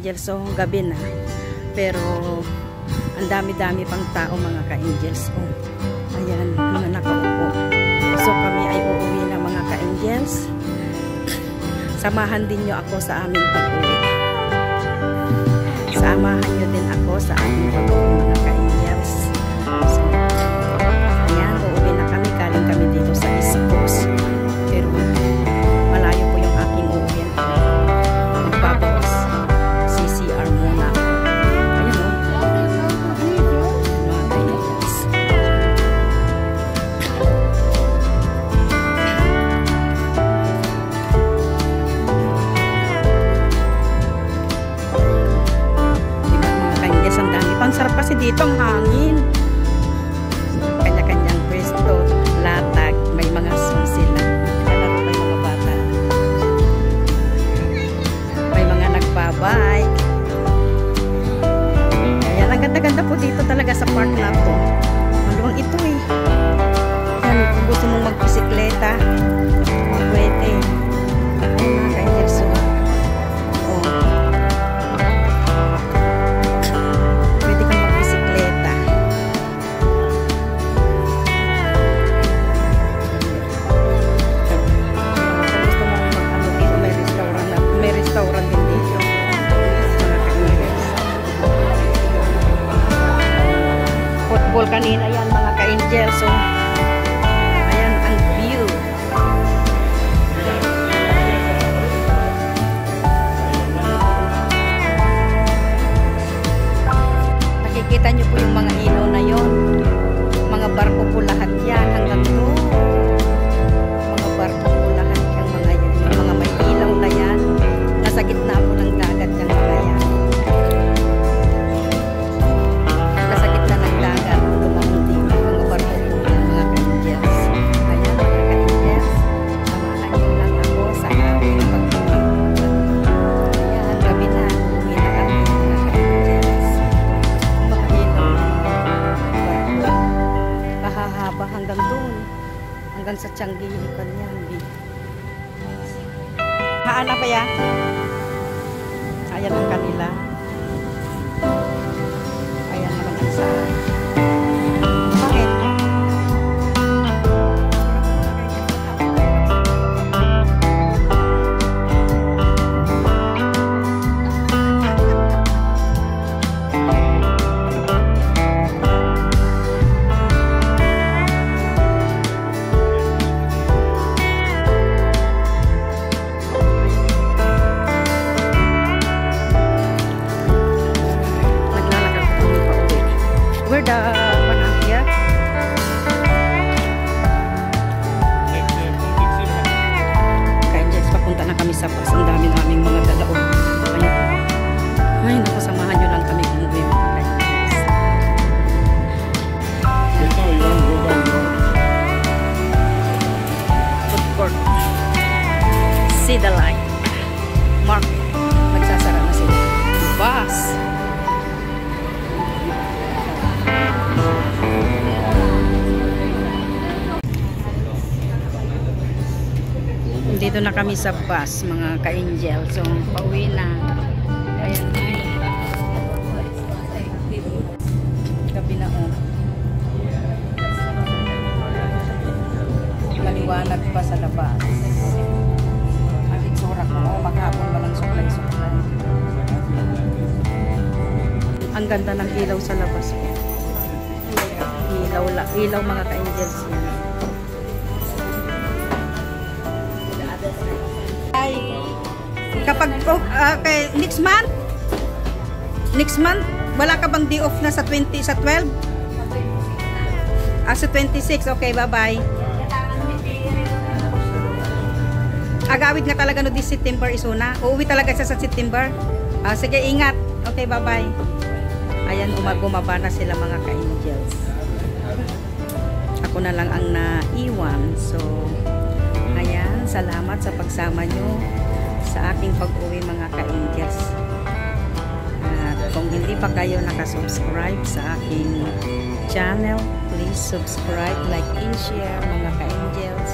ka-angels. So, gabi na. Pero, ang dami-dami pang tao mga ka-angels. Oh, ayan, mga nakaupo. So, kami ay uuwi na mga ka-angels. Samahan din nyo ako sa aming pag-uwi. Samahan nyo din ako sa aming pag-uwi mga ka-angels. So, ayan, uuwi na kami. Galing kami dito sa East Coast. Pero, malayo po yung aking uuwi. Magbabawas. CCR muna ako. Ayan o. Mga ka-angels. Diba mga ka-angels, ang dami. Pang sarap kasi dito ang hangin. Kanya-kanyang pwesto, latag, may mga song sila. Kalaro may mga bata. May mga nagbabike. Ayan, ang ganda-ganda po dito talaga sa park na to. Maluwang ito eh. Ayan, kung gusto mong magbisikleta, pwede. Ayan mga ka-angels. Oh. Pwede kang magbisikleta. Kung gusto mong mag-ano dito, may restaurant na, may restaurant din dito. Mga ka-angels. Football kanina yan mga ka-angels. So, ayan ang view. Nakikita nyo po yung mga ilaw na yon. Mga barko po lahat yan hanggang doon. Mga barko po lahat yung mga yan. Yung mga may ilaw na yan. Nasa gitna po ng dagat yung mga yan. Nasa gitna ng dagat. Dumamundi mga barko po yan mga ka-angels. Ayan mga ka-angels. Samahan nyo lang ako sa aming pag-uwi. Ayan, gabi na. Uwi na kami mga ka-angels. Mga ilaw ng barko. Kahahaba hanggang doon. Hanggang sa Tianggi ikan niya. Haan na ba yan? Ayan ang kanila. Ayan naman ang saan. Bakit? Naglalakad kami pa uwi. Where the Panagya? Ka-angels, papunta na kami sa bus. Ang dami naming mga dalaon. Ayan. Ay, naku, samahan nyo lang kami umuwi mga ka-angels. Food court. See the light. Market. Magsasara na sila. Bus. Dito na kami sa bus, mga ka-angel. So, pauwi na. Ayan. Gabi na oh. Maliwanag pa sa labas. Ang itsura ko, maghapon pa ng suklay-suklay. Ang ganda ng ilaw sa labas po. Ilaw mga ka-angels yan. Ay, kapag okay, next month, wala ka bang day off na sa 20, sa 12? Sa 26, okay, bye-bye. Agawid nga talaga no this September isuna. Uuwi talaga siya sa September. Sige, ingat. Okay, bye-bye. Ayan, bumaba na sila mga ka-angels. Ako na lang ang naiwan. So, ayan, salamat sa pagsama nyo sa aking pag-uwi mga ka-angels. At kung hindi pa kayo nakasubscribe sa aking channel, please subscribe, like, and share mga ka-angels.